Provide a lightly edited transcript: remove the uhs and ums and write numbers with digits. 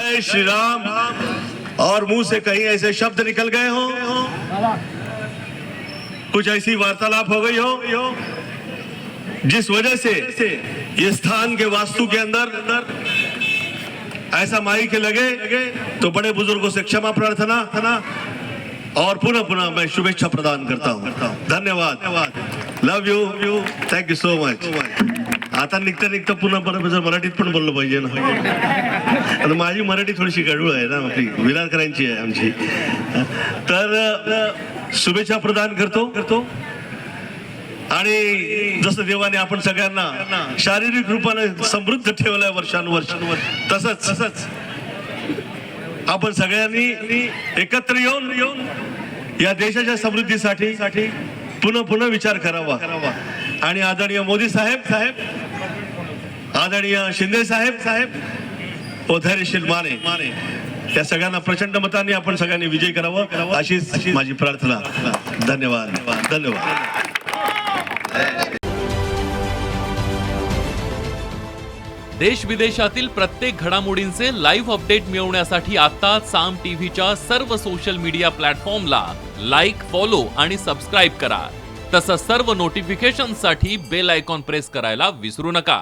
जय श्री राम और मुंह से कहीं ऐसे शब्द निकल गए हो, कुछ ऐसी वार्तालाप हो गई हो जिस वजह से ये स्थान के वास्तु के अंदर ऐसा माइक लगे, तो बड़े बुजुर्गों से क्षमा प्रार्थना और पुनः पुनः मैं शुभेच्छा प्रदान करता हूँ. धन्यवाद. Love you. Thank you so much. आता निघता पुन्हा बरोबर मराठीत पण बोललं पाहिजे ना. आणि माझी मराठी थोडीशी गडूळ आहे ना, आपली विरारकरांची आहे आमची. तर शुभेच्छा प्रदान करतो. आणि जसं देवाने आपण सगळ्यांना शारीरिक रूपाने समृद्ध ठेवलंय वर्षानुवर्ष, तसंच आपण सगळ्यांनी एकत्र येऊन या देशाच्या समृद्धीसाठी पुन्हा विचार करावा. आणि आदरणीय मोदी साहेब, आदरणीय शिंदे साहेब व धैर्यशील माने या सगळ्यांना प्रचंड मतांनी आपण सगळ्यांनी विजय करावा अशीच माझी प्रार्थना. धन्यवाद. देश विदेशातील प्रत्येक घडामोडींचे लाईव्ह अपडेट मिळवण्यासाठी आता साम टीव्हीच्या सर्व सोशल मीडिया प्लॅटफॉर्मला लाईक, फॉलो आणि सबस्क्राईब करा. तसंच सर्व नोटिफिकेशनसाठी बेल आयकॉन प्रेस करायला विसरू नका.